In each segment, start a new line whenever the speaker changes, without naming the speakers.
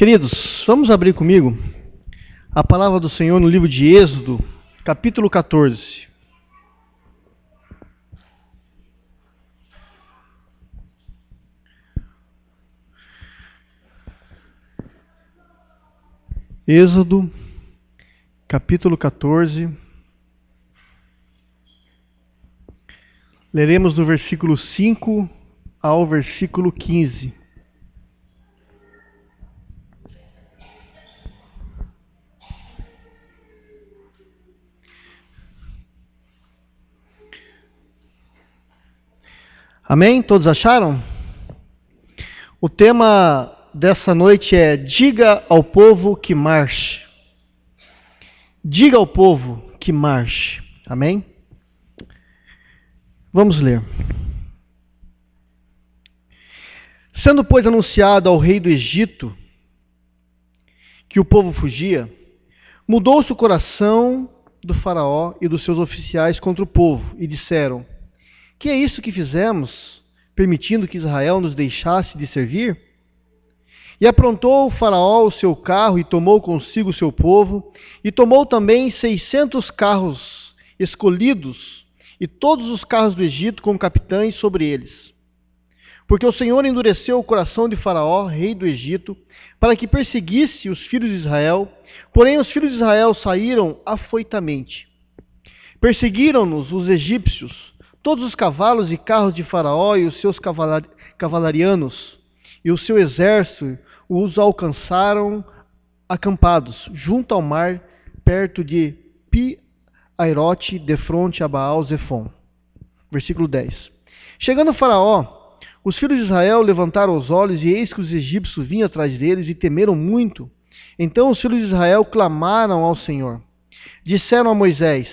Queridos, vamos abrir comigo a palavra do Senhor no livro de Êxodo, capítulo 14. Êxodo, capítulo 14. Leremos do versículo 5 ao versículo 15. Amém? Todos acharam? O tema dessa noite é: diga ao povo que marche. Diga ao povo que marche. Amém? Vamos ler. Sendo, pois, anunciado ao rei do Egito que o povo fugia, mudou-se o coração do faraó e dos seus oficiais contra o povo, e disseram: que é isso que fizemos, permitindo que Israel nos deixasse de servir? E aprontou o faraó o seu carro e tomou consigo o seu povo, e tomou também 600 carros escolhidos, e todos os carros do Egito com capitães sobre eles. Porque o Senhor endureceu o coração de Faraó, rei do Egito, para que perseguisse os filhos de Israel, porém os filhos de Israel saíram afoitamente. Perseguiram-nos os egípcios, todos os cavalos e carros de Faraó e os seus cavalarianos, e o seu exército os alcançaram acampados, junto ao mar, perto de Pi-Airote, defronte a Baal-Zefon. Versículo 10. Chegando Faraó, os filhos de Israel levantaram os olhos, e eis que os egípcios vinham atrás deles, e temeram muito. Então os filhos de Israel clamaram ao Senhor. Disseram a Moisés: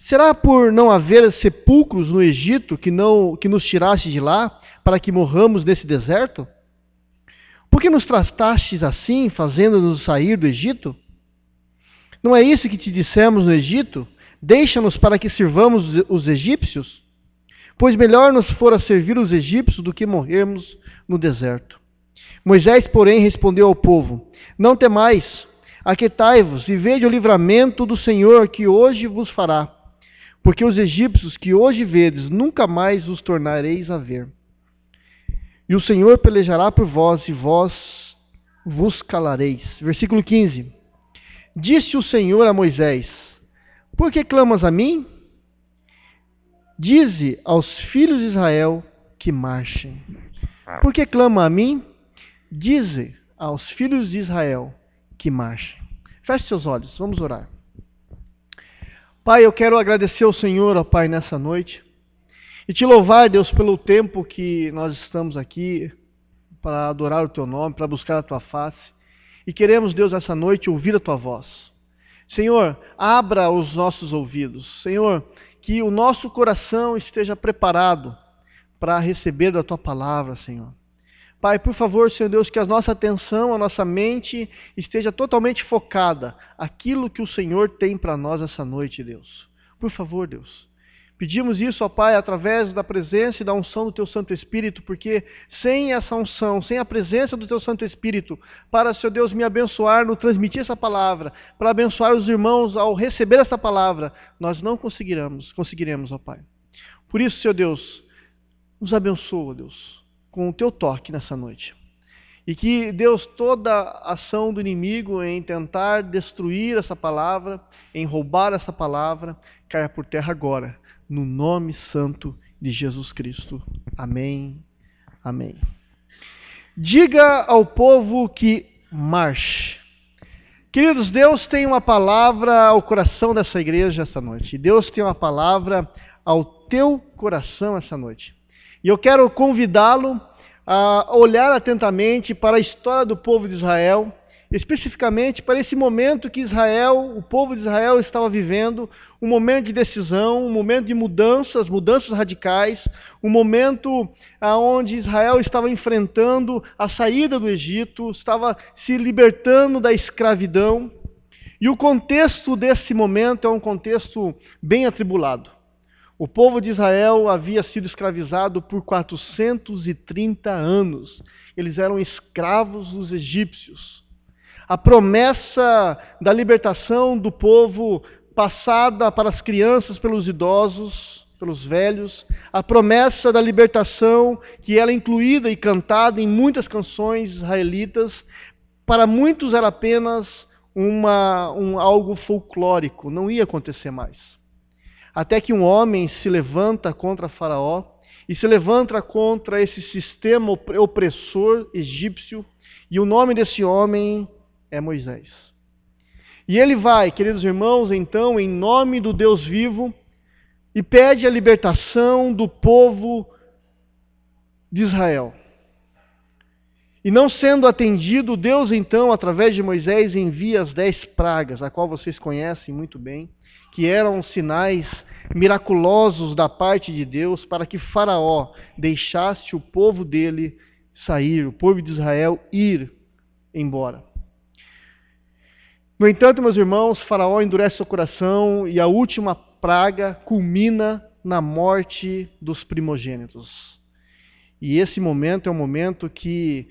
será por não haver sepulcros no Egito que nos tiraste de lá, para que morramos nesse deserto? Por que nos tratastes assim, fazendo-nos sair do Egito? Não é isso que te dissemos no Egito? Deixa-nos para que sirvamos os egípcios? Pois melhor nos fora servir os egípcios do que morrermos no deserto. Moisés, porém, respondeu ao povo: não temais, aquietai-vos e vede o livramento do Senhor que hoje vos fará. Porque os egípcios que hoje vedes, nunca mais os tornareis a ver. E o Senhor pelejará por vós, e vós vos calareis. Versículo 15. Disse o Senhor a Moisés: por que clamas a mim? Dize aos filhos de Israel que marchem. Por que clama a mim? Dize aos filhos de Israel que marchem. Feche seus olhos, vamos orar. Pai, eu quero agradecer ao Senhor, ó Pai, nessa noite, e te louvar, Deus, pelo tempo que nós estamos aqui para adorar o Teu nome, para buscar a Tua face, e queremos, Deus, essa noite ouvir a Tua voz. Senhor, abra os nossos ouvidos. Senhor, que o nosso coração esteja preparado para receber da Tua palavra, Senhor. Pai, por favor, Senhor Deus, que a nossa atenção, a nossa mente esteja totalmente focada naquilo que o Senhor tem para nós essa noite, Deus. Por favor, Deus. Pedimos isso, ó Pai, através da presença e da unção do Teu Santo Espírito, porque sem essa unção, sem a presença do Teu Santo Espírito, para, Senhor Deus, me abençoar no transmitir essa palavra, para abençoar os irmãos ao receber essa palavra, nós não conseguiremos, ó Pai. Por isso, Senhor Deus, nos abençoa, Deus, com o Teu toque nessa noite. E que, Deus, toda ação do inimigo em tentar destruir essa palavra, em roubar essa palavra, caia por terra agora, no nome santo de Jesus Cristo. Amém. Amém. Diga ao povo que marche. Queridos, Deus tem uma palavra ao coração dessa igreja essa noite. Deus tem uma palavra ao teu coração essa noite. E eu quero convidá-lo a olhar atentamente para a história do povo de Israel, especificamente para esse momento que o povo de Israel estava vivendo, um momento de decisão, um momento de mudanças radicais, um momento onde Israel estava enfrentando a saída do Egito, estava se libertando da escravidão. E o contexto desse momento é um contexto bem atribulado. O povo de Israel havia sido escravizado por 430 anos. Eles eram escravos dos egípcios. A promessa da libertação do povo passada para as crianças, pelos idosos, pelos velhos, a promessa da libertação que era incluída e cantada em muitas canções israelitas, para muitos era apenas algo folclórico, não ia acontecer mais. Até que um homem se levanta contra Faraó e se levanta contra esse sistema opressor egípcio, e o nome desse homem é Moisés. E ele vai, queridos irmãos, então, em nome do Deus vivo, e pede a libertação do povo de Israel. E não sendo atendido, Deus então, através de Moisés, envia as 10 pragas, a qual vocês conhecem muito bem, que eram sinais miraculosos da parte de Deus para que Faraó deixasse o povo dele sair, o povo de Israel ir embora. No entanto, meus irmãos, Faraó endurece seu coração e a última praga culmina na morte dos primogênitos. E esse momento é um momento que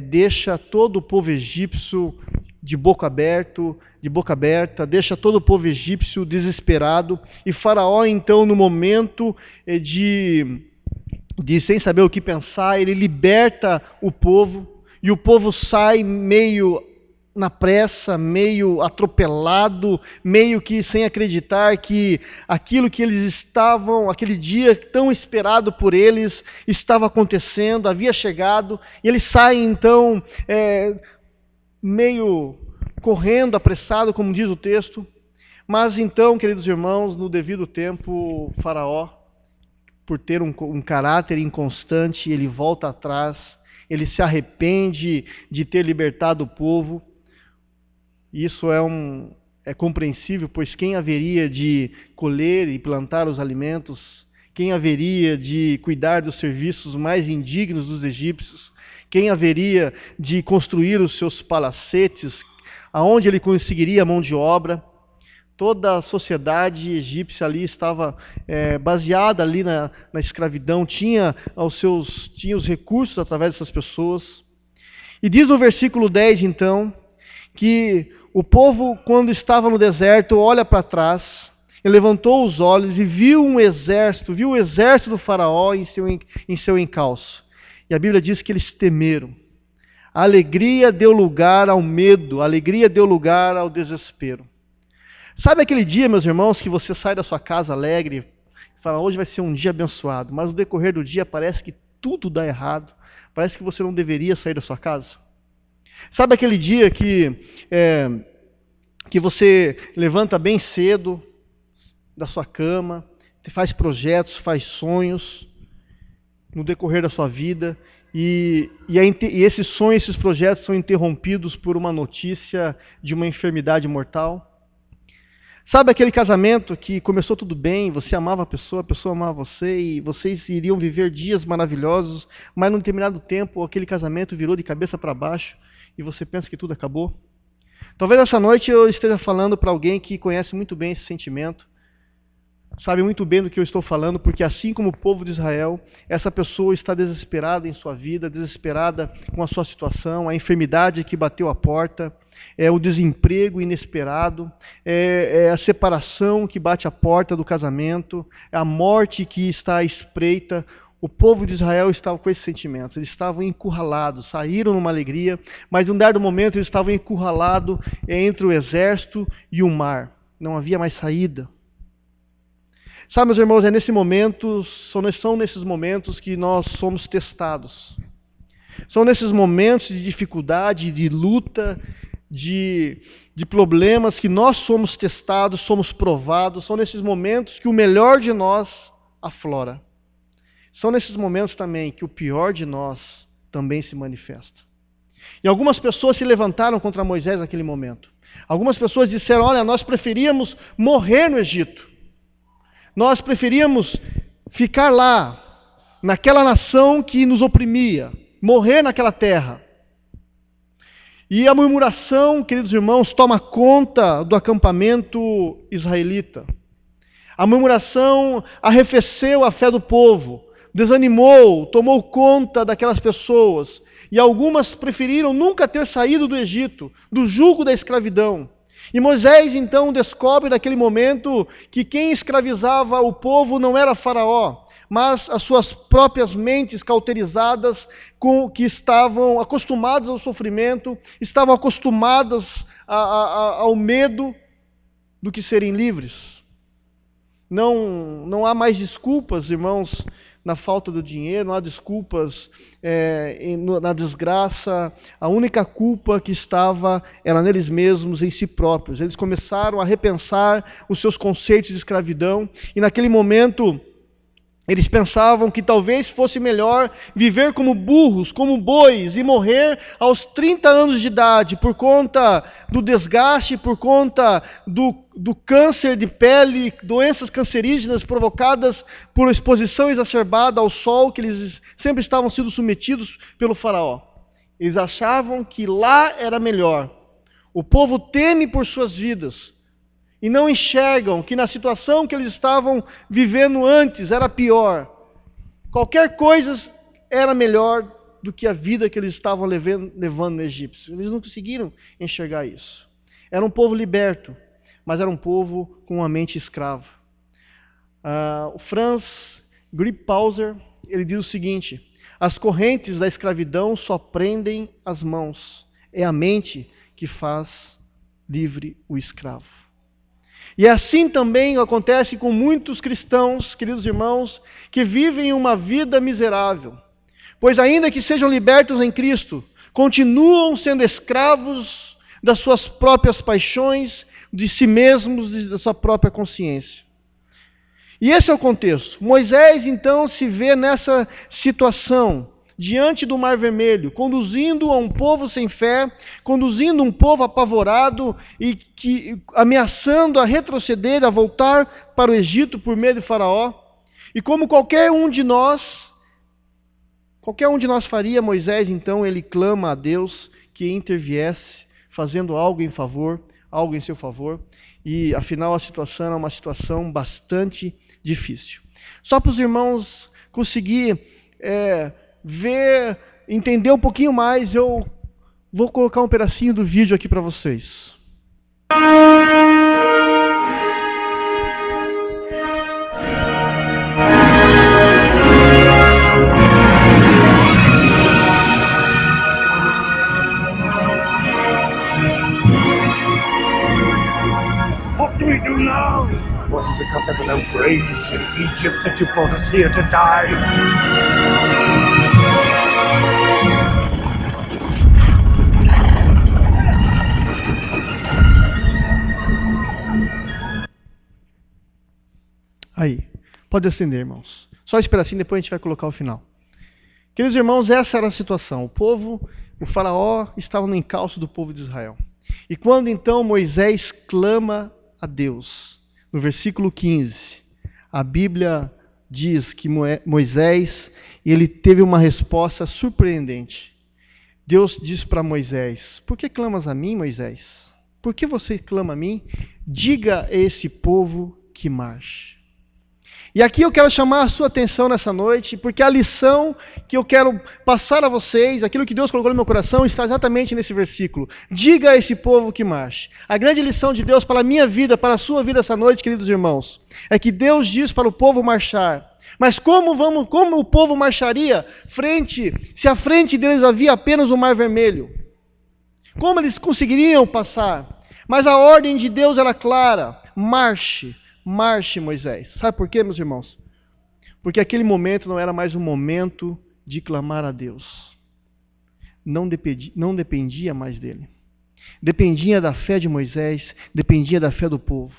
deixa todo o povo egípcio de boca aberta, deixa todo o povo egípcio desesperado, e Faraó, então, no momento de sem saber o que pensar, ele liberta o povo, e o povo sai meio na pressa, meio atropelado, meio que sem acreditar que aquilo que eles estavam, aquele dia tão esperado por eles, estava acontecendo, havia chegado, e eles saem então meio correndo, apressado, como diz o texto. Mas então, queridos irmãos, no devido tempo, Faraó, por ter um caráter inconstante, ele volta atrás, ele se arrepende de ter libertado o povo. Isso é compreensível, pois quem haveria de colher e plantar os alimentos, quem haveria de cuidar dos serviços mais indignos dos egípcios, quem haveria de construir os seus palacetes, aonde ele conseguiria mão de obra? Toda a sociedade egípcia ali estava baseada ali na escravidão, tinha os recursos através dessas pessoas. E diz no versículo 10, então, que o povo, quando estava no deserto, olha para trás, ele levantou os olhos e viu o exército do faraó em seu encalço. E a Bíblia diz que eles temeram. A alegria deu lugar ao medo, a alegria deu lugar ao desespero. Sabe aquele dia, meus irmãos, que você sai da sua casa alegre e fala, hoje vai ser um dia abençoado, mas no decorrer do dia parece que tudo dá errado, parece que você não deveria sair da sua casa? Sabe aquele dia que você levanta bem cedo da sua cama, faz projetos, faz sonhos no decorrer da sua vida, e esses sonhos, esses projetos são interrompidos por uma notícia de uma enfermidade mortal? Sabe aquele casamento que começou tudo bem, você amava a pessoa amava você, e vocês iriam viver dias maravilhosos, mas num determinado tempo aquele casamento virou de cabeça para baixo, e você pensa que tudo acabou? Talvez essa noite eu esteja falando para alguém que conhece muito bem esse sentimento, sabe muito bem do que eu estou falando, porque assim como o povo de Israel, essa pessoa está desesperada em sua vida, desesperada com a sua situação, a enfermidade que bateu a porta, o desemprego inesperado, a separação que bate a porta do casamento, a morte que está à espreita. O povo de Israel estava com esses sentimentos, eles estavam encurralados, saíram numa alegria, mas em um dado momento eles estavam encurralados entre o exército e o mar, não havia mais saída. Sabe, meus irmãos, são nesses momentos que nós somos testados. São nesses momentos de dificuldade, de luta, de problemas que nós somos testados, somos provados. São nesses momentos que o melhor de nós aflora. São nesses momentos também que o pior de nós também se manifesta. E algumas pessoas se levantaram contra Moisés naquele momento. Algumas pessoas disseram, olha, nós preferíamos morrer no Egito. Nós preferíamos ficar lá, naquela nação que nos oprimia, morrer naquela terra. E a murmuração, queridos irmãos, toma conta do acampamento israelita. A murmuração arrefeceu a fé do povo, desanimou, tomou conta daquelas pessoas, e algumas preferiram nunca ter saído do Egito, do jugo da escravidão. E Moisés então descobre naquele momento que quem escravizava o povo não era Faraó, mas as suas próprias mentes cauterizadas, que estavam acostumadas ao sofrimento, estavam acostumadas ao medo do que serem livres. Não há mais desculpas, irmãos, na falta do dinheiro, não há desculpas na desgraça. A única culpa que estava era neles mesmos, em si próprios. Eles começaram a repensar os seus conceitos de escravidão, e naquele momento eles pensavam que talvez fosse melhor viver como burros, como bois, e morrer aos 30 anos de idade por conta do desgaste, por conta do câncer de pele, doenças cancerígenas provocadas por exposição exacerbada ao sol, que eles sempre estavam sendo submetidos pelo faraó. Eles achavam que lá era melhor. O povo teme por suas vidas e não enxergam que na situação que eles estavam vivendo antes era pior. Qualquer coisa era melhor do que a vida que eles estavam levando no Egito. Eles não conseguiram enxergar isso. Era um povo liberto, mas era um povo com uma mente escrava. O Franz Grillparzer, ele diz o seguinte: as correntes da escravidão só prendem as mãos. É a mente que faz livre o escravo. E assim também acontece com muitos cristãos, queridos irmãos, que vivem uma vida miserável. Pois ainda que sejam libertos em Cristo, continuam sendo escravos das suas próprias paixões, de si mesmos, da sua própria consciência. E esse é o contexto. Moisés então se vê nessa situação, diante do Mar Vermelho, conduzindo a um povo sem fé, conduzindo um povo apavorado e ameaçando a retroceder, a voltar para o Egito por medo de Faraó. E como qualquer um de nós faria, Moisés então ele clama a Deus que interviesse, fazendo algo em seu favor. E afinal a situação é uma situação bastante difícil. Só para os irmãos conseguir entender um pouquinho mais, eu vou colocar um pedacinho do vídeo aqui para vocês.
What do we do now? Was it because there were no graves in Egypt that you brought us here to die?
Aí, pode acender, irmãos. Só esse pedacinho, depois a gente vai colocar o final. Queridos irmãos, essa era a situação. O faraó estava no encalço do povo de Israel. E quando então Moisés clama a Deus, no versículo 15, a Bíblia diz que Moisés, ele teve uma resposta surpreendente. Deus diz para Moisés: por que clamas a mim, Moisés? Por que você clama a mim? Diga a esse povo que marche. E aqui eu quero chamar a sua atenção nessa noite, porque a lição que eu quero passar a vocês, aquilo que Deus colocou no meu coração, está exatamente nesse versículo. Diga a esse povo que marche. A grande lição de Deus para a minha vida, para a sua vida essa noite, queridos irmãos, é que Deus diz para o povo marchar. Mas como o povo marcharia se à frente deles havia apenas o Mar Vermelho? Como eles conseguiriam passar? Mas a ordem de Deus era clara: marche. Marche, Moisés. Sabe por quê, meus irmãos? Porque aquele momento não era mais um momento de clamar a Deus. Não dependia mais dele. Dependia da fé de Moisés, dependia da fé do povo.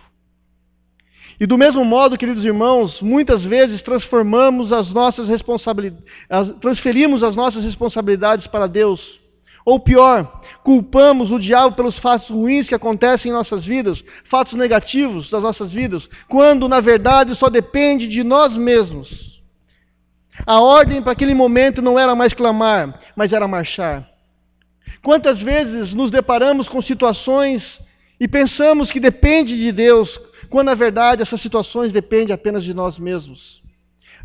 E do mesmo modo, queridos irmãos, muitas vezes transferimos as nossas responsabilidades para Deus. Ou pior, culpamos o diabo pelos fatos ruins que acontecem em nossas vidas, fatos negativos das nossas vidas, quando na verdade só depende de nós mesmos. A ordem para aquele momento não era mais clamar, mas era marchar. Quantas vezes nos deparamos com situações e pensamos que depende de Deus, quando na verdade essas situações dependem apenas de nós mesmos.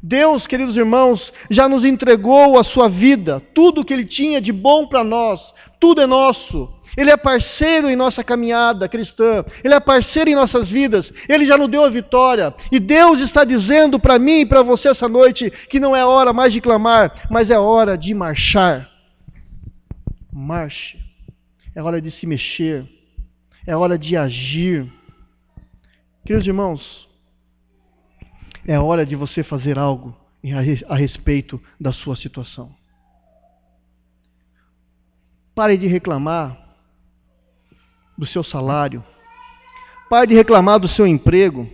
Deus, queridos irmãos, já nos entregou a sua vida, tudo o que Ele tinha de bom para nós, tudo é nosso. Ele é parceiro em nossa caminhada cristã, Ele é parceiro em nossas vidas, Ele já nos deu a vitória. E Deus está dizendo para mim e para você essa noite que não é hora mais de clamar, mas é hora de marchar. Marche. É hora de se mexer. É hora de agir. Queridos irmãos, é hora de você fazer algo a respeito da sua situação. Pare de reclamar do seu salário. Pare de reclamar do seu emprego.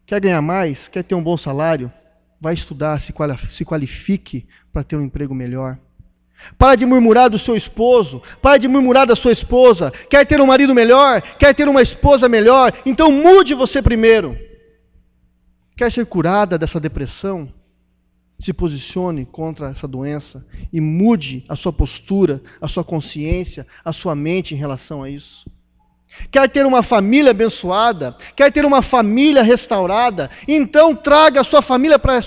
Quer ganhar mais? Quer ter um bom salário? Vai estudar, se qualifique para ter um emprego melhor. Pare de murmurar do seu esposo. Pare de murmurar da sua esposa. Quer ter um marido melhor? Quer ter uma esposa melhor? Então mude você primeiro. Quer ser curada dessa depressão? Se posicione contra essa doença e mude a sua postura, a sua consciência, a sua mente em relação a isso. Quer ter uma família abençoada? Quer ter uma família restaurada? Então traga a sua família para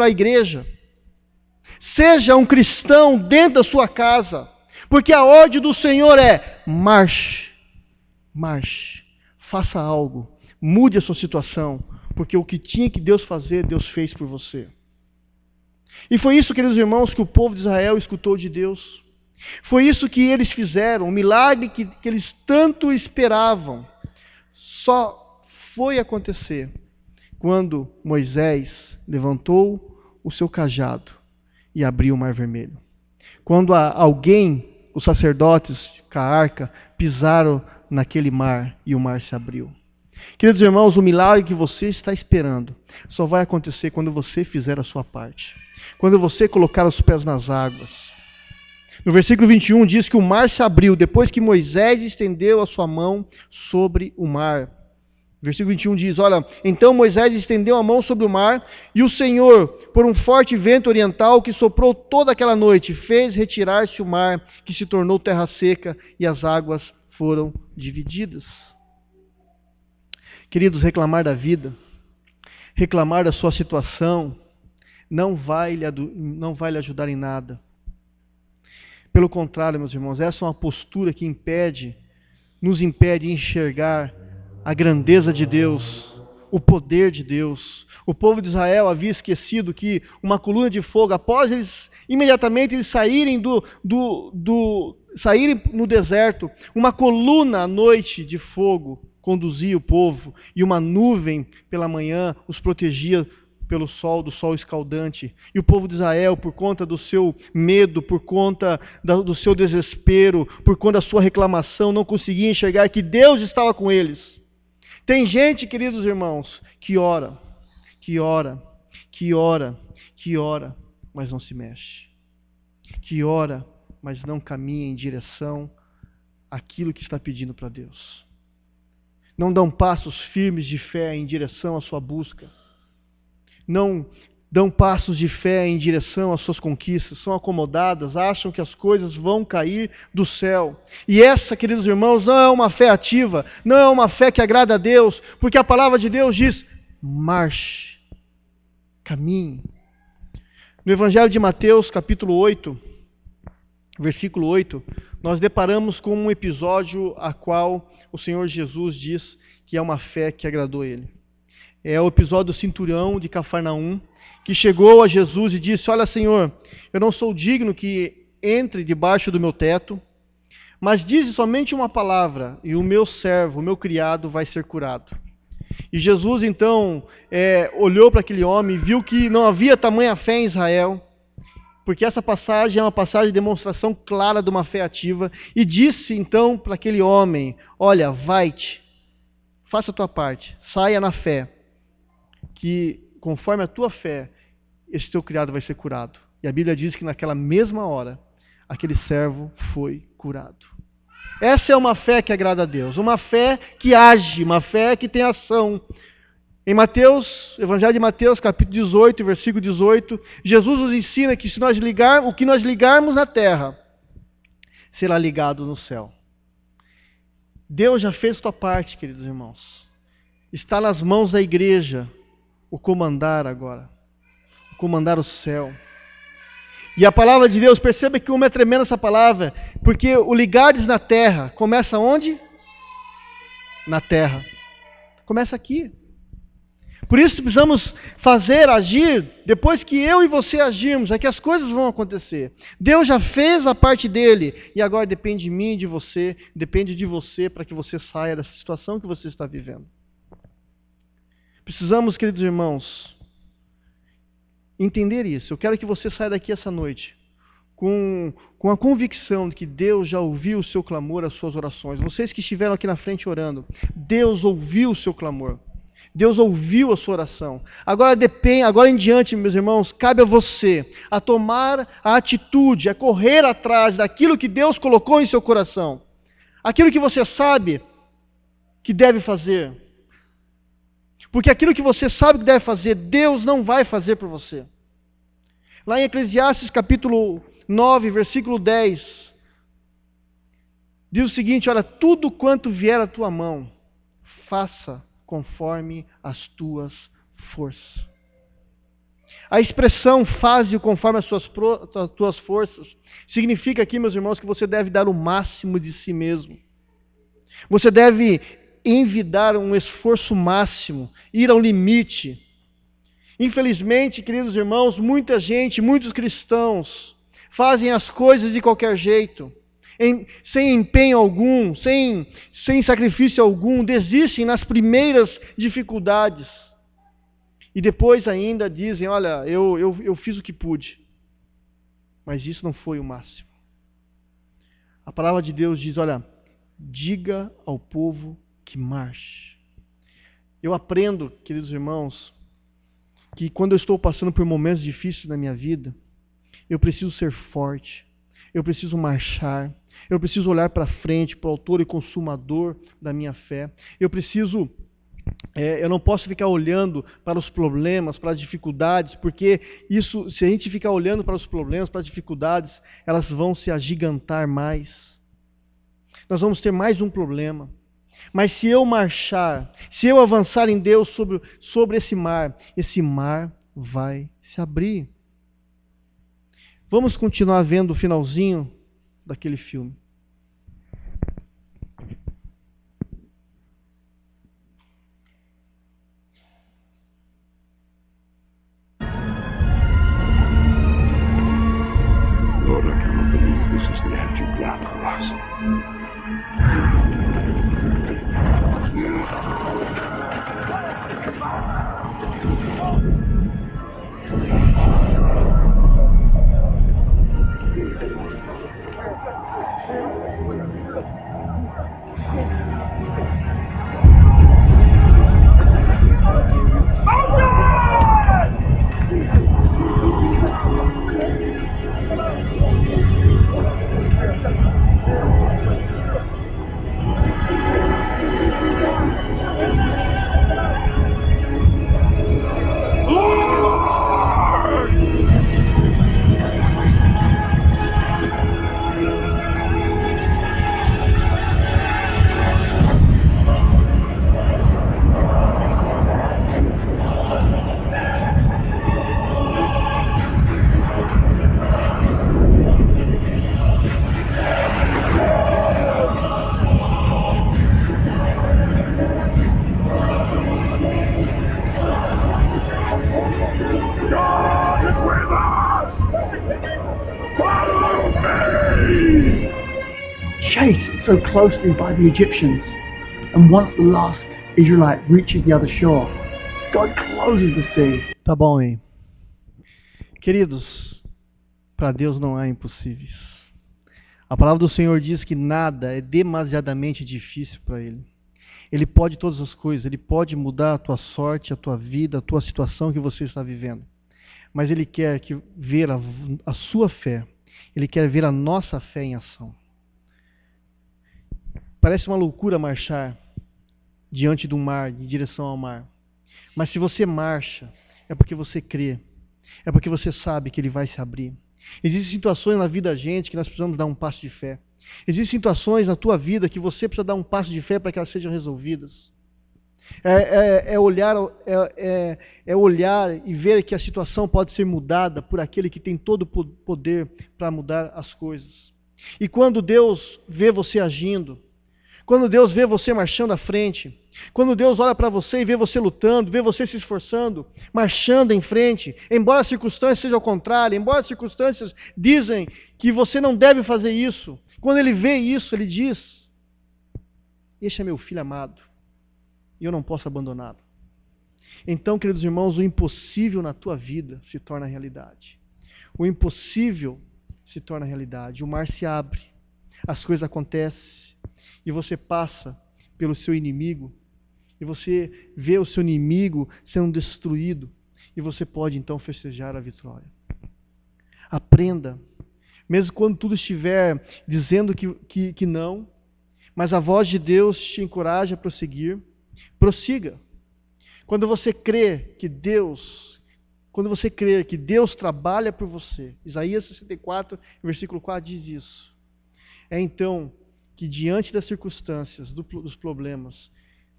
a igreja. Seja um cristão dentro da sua casa, porque a ordem do Senhor é: marche, marche, faça algo, mude a sua situação, porque o que tinha que Deus fazer, Deus fez por você. E foi isso, queridos irmãos, que o povo de Israel escutou de Deus. Foi isso que eles fizeram, o milagre que eles tanto esperavam. Só foi acontecer quando Moisés levantou o seu cajado e abriu o Mar Vermelho. Quando alguém, os sacerdotes com a arca, pisaram naquele mar e o mar se abriu. Queridos irmãos, o milagre que você está esperando só vai acontecer quando você fizer a sua parte. Quando você colocar os pés nas águas. No versículo 21 diz que o mar se abriu depois que Moisés estendeu a sua mão sobre o mar. Versículo 21 diz, olha, então Moisés estendeu a mão sobre o mar, e o Senhor, por um forte vento oriental que soprou toda aquela noite, fez retirar-se o mar, que se tornou terra seca, e as águas foram divididas. Queridos, reclamar da vida, reclamar da sua situação, não vai lhe ajudar em nada. Pelo contrário, meus irmãos, essa é uma postura que nos impede de enxergar a grandeza de Deus, o poder de Deus. O povo de Israel havia esquecido que uma coluna de fogo, após eles imediatamente saírem saírem no deserto, uma coluna à noite de fogo conduzia o povo, e uma nuvem pela manhã os protegia do sol escaldante. E o povo de Israel, por conta do seu medo, por conta do seu desespero, por conta da sua reclamação, não conseguia enxergar que Deus estava com eles. Tem gente, queridos irmãos, que ora, mas não se mexe. Que ora, mas não caminha em direção àquilo que está pedindo para Deus. Não dão passos firmes de fé em direção à sua busca. Não dão passos de fé em direção às suas conquistas, são acomodadas, acham que as coisas vão cair do céu. E essa, queridos irmãos, não é uma fé ativa, não é uma fé que agrada a Deus, porque a palavra de Deus diz, marche, caminhe. No Evangelho de Mateus, capítulo 8, versículo 8, nós deparamos com um episódio a qual o Senhor Jesus diz que é uma fé que agradou Ele. É o episódio do centurião de Cafarnaum, que chegou a Jesus e disse, olha Senhor, eu não sou digno que entre debaixo do meu teto, mas dize somente uma palavra, e o meu servo, o meu criado vai ser curado. E Jesus então olhou para aquele homem e viu que não havia tamanha fé em Israel, porque essa passagem é uma passagem de demonstração clara de uma fé ativa, e disse então para aquele homem, olha, vai-te, faça a tua parte, saia na fé, que conforme a tua fé, esse teu criado vai ser curado. E a Bíblia diz que naquela mesma hora, aquele servo foi curado. Essa é uma fé que agrada a Deus, uma fé que age, uma fé que tem ação. Em Mateus, Evangelho de Mateus, capítulo 18, versículo 18, Jesus nos ensina que o que nós ligarmos na terra, será ligado no céu. Deus já fez sua parte, queridos irmãos. Está nas mãos da igreja o comandar agora, o comandar o céu. E a palavra de Deus, perceba que como é tremenda essa palavra, porque o ligares na terra, começa onde? Na terra. Começa aqui. Por isso precisamos fazer, agir, depois que eu e você agirmos, é que as coisas vão acontecer. Deus já fez a parte dele, e agora depende de mim e de você, depende de você para que você saia dessa situação que você está vivendo. Precisamos, queridos irmãos, entender isso. Eu quero que você saia daqui essa noite com a convicção de que Deus já ouviu o seu clamor, as suas orações. Vocês que estiveram aqui na frente orando, Deus ouviu o seu clamor. Deus ouviu a sua oração. Agora em diante, meus irmãos, cabe a você a tomar a atitude, a correr atrás daquilo que Deus colocou em seu coração. Aquilo que você sabe que deve fazer. Porque aquilo que você sabe que deve fazer, Deus não vai fazer por você. Lá em Eclesiastes capítulo 9, versículo 10, diz o seguinte: olha, tudo quanto vier à tua mão, faça conforme as tuas forças. A expressão faze conforme as tuas forças significa aqui, meus irmãos, que você deve dar o máximo de si mesmo. Você deve envidar um esforço máximo, ir ao limite. Infelizmente, queridos irmãos, muita gente, muitos cristãos fazem as coisas de qualquer jeito, sem empenho algum, sem sacrifício algum, desistem nas primeiras dificuldades. E depois ainda dizem, olha, eu fiz o que pude. Mas isso não foi o máximo. A palavra de Deus diz, olha, diga ao povo que marche. Eu aprendo, queridos irmãos, que quando eu estou passando por momentos difíceis na minha vida, eu preciso ser forte, eu preciso marchar, eu preciso olhar para frente, para o autor e consumador da minha fé. Eu não posso ficar olhando para os problemas, para as dificuldades, porque isso, se a gente ficar olhando para os problemas, para as dificuldades, elas vão se agigantar mais. Nós vamos ter mais um problema. Mas se eu marchar, se eu avançar em Deus sobre esse mar vai se abrir. Vamos continuar vendo o finalzinho daquele filme.
Lord, I cannot believe this is the end you planned for us.
Chased so closely by the Egyptians, and once the last Israelite reaches the other shore, God closes the sea.
Tá bom, hein? Queridos, para Deus não há impossíveis. A palavra do Senhor diz que nada é demasiadamente difícil para Ele. Ele pode todas as coisas, Ele pode mudar a tua sorte, a tua vida, a tua situação que você está vivendo. Mas Ele quer ver a sua fé, Ele quer ver a nossa fé em ação. Parece uma loucura marchar diante do mar, em direção ao mar. Mas se você marcha, é porque você crê. É porque você sabe que ele vai se abrir. Existem situações na vida da gente que nós precisamos dar um passo de fé. Existem situações na tua vida que você precisa dar um passo de fé para que elas sejam resolvidas. É olhar e ver que a situação pode ser mudada por aquele que tem todo o poder para mudar as coisas. E quando Deus vê você agindo, quando Deus vê você marchando à frente, quando Deus olha para você e vê você lutando, vê você se esforçando, marchando em frente, embora as circunstâncias sejam ao contrário, embora as circunstâncias dizem que você não deve fazer isso, quando Ele vê isso, Ele diz: este é meu filho amado, e eu não posso abandoná-lo. Então, queridos irmãos, o impossível na tua vida se torna realidade. O impossível se torna realidade. O mar se abre, as coisas acontecem, e você passa pelo seu inimigo, e você vê o seu inimigo sendo destruído, e você pode então festejar a vitória. Aprenda, mesmo quando tudo estiver dizendo que não, mas a voz de Deus te encoraja a prosseguir, prossiga. Quando você crê que Deus trabalha por você, Isaías 64, versículo 4 diz isso. É então que diante das circunstâncias, dos problemas,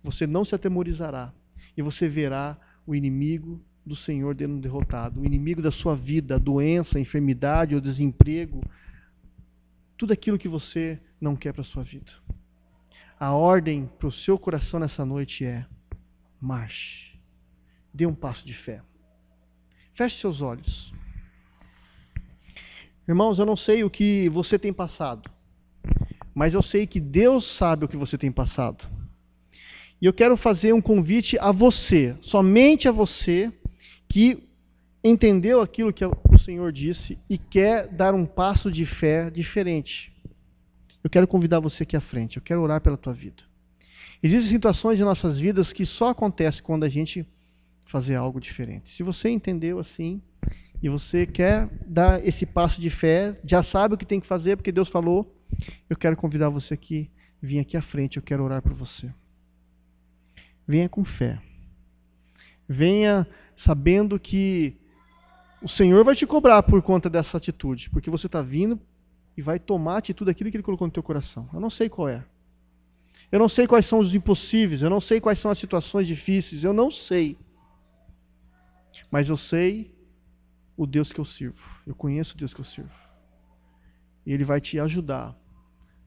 você não se atemorizará e você verá o inimigo do Senhor sendo derrotado, o inimigo da sua vida, a doença, a enfermidade, o desemprego, tudo aquilo que você não quer para a sua vida. A ordem para o seu coração nessa noite é: marche, dê um passo de fé. Feche seus olhos. Irmãos, eu não sei o que você tem passado, mas eu sei que Deus sabe o que você tem passado. E eu quero fazer um convite a você, somente a você, que entendeu aquilo que o Senhor disse e quer dar um passo de fé diferente. Eu quero convidar você aqui à frente, eu quero orar pela tua vida. Existem situações em nossas vidas que só acontecem quando a gente fazer algo diferente. Se você entendeu assim, e você quer dar esse passo de fé, já sabe o que tem que fazer, porque Deus falou, eu quero convidar você aqui, vir aqui à frente, eu quero orar por você. Venha com fé. Venha sabendo que o Senhor vai te cobrar por conta dessa atitude, porque você está vindo e vai tomar a atitude daquilo que Ele colocou no teu coração. Eu não sei qual é. Eu não sei quais são os impossíveis, eu não sei quais são as situações difíceis, eu não sei. Mas eu sei o Deus que eu sirvo. Eu conheço o Deus que eu sirvo. E Ele vai te ajudar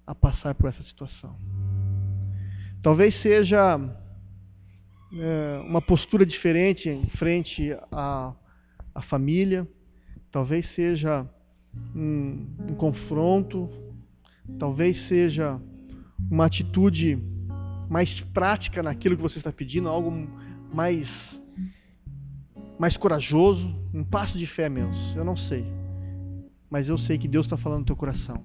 a passar por essa situação. Talvez seja uma postura diferente em frente à família. Talvez seja um confronto. Talvez seja uma atitude mais prática naquilo que você está pedindo, algo mais corajoso, um passo de fé mesmo. Eu não sei. Mas eu sei que Deus está falando no teu coração.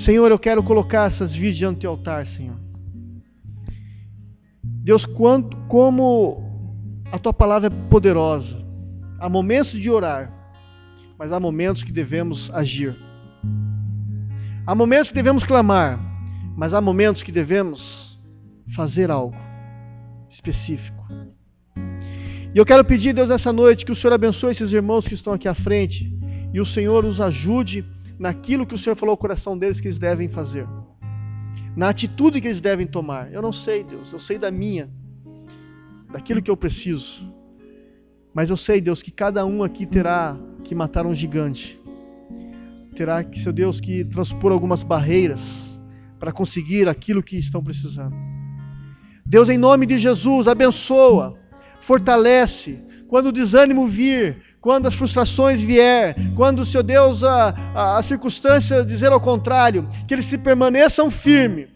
Senhor, eu quero colocar essas vidas diante do teu altar, Senhor. Deus, como a tua palavra é poderosa. Há momentos de orar, mas há momentos que devemos agir. Há momentos que devemos clamar, mas há momentos que devemos fazer algo específico. E eu quero pedir, Deus, nessa noite, que o Senhor abençoe esses irmãos que estão aqui à frente e o Senhor os ajude naquilo que o Senhor falou ao coração deles que eles devem fazer, na atitude que eles devem tomar. Eu não sei, Deus, eu sei daquilo que eu preciso, mas eu sei, Deus, que cada um aqui terá que matar um gigante, terá que, seu Deus, que transpor algumas barreiras para conseguir aquilo que estão precisando. Deus, em nome de Jesus, abençoa, fortalece, quando o desânimo vir, quando as frustrações vier, quando, seu Deus, a circunstância dizer ao contrário, que eles se permaneçam firmes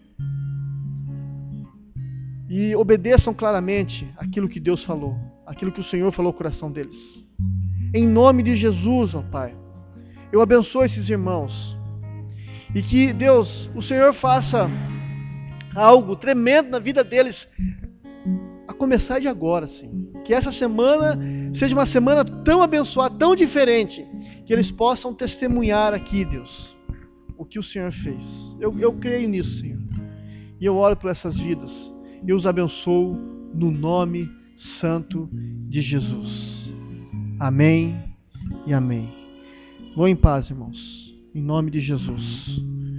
e obedeçam claramente aquilo que Deus falou, aquilo que o Senhor falou ao coração deles. Em nome de Jesus, ó Pai, eu abençoo esses irmãos e que, Deus, o Senhor faça algo tremendo na vida deles, a começar de agora, Senhor. Que essa semana seja uma semana tão abençoada, tão diferente, que eles possam testemunhar aqui, Deus, o que o Senhor fez. Eu creio nisso, Senhor. E eu oro por essas vidas. E os abençoo no nome santo de Jesus. Amém e amém. Vão em paz, irmãos. Em nome de Jesus.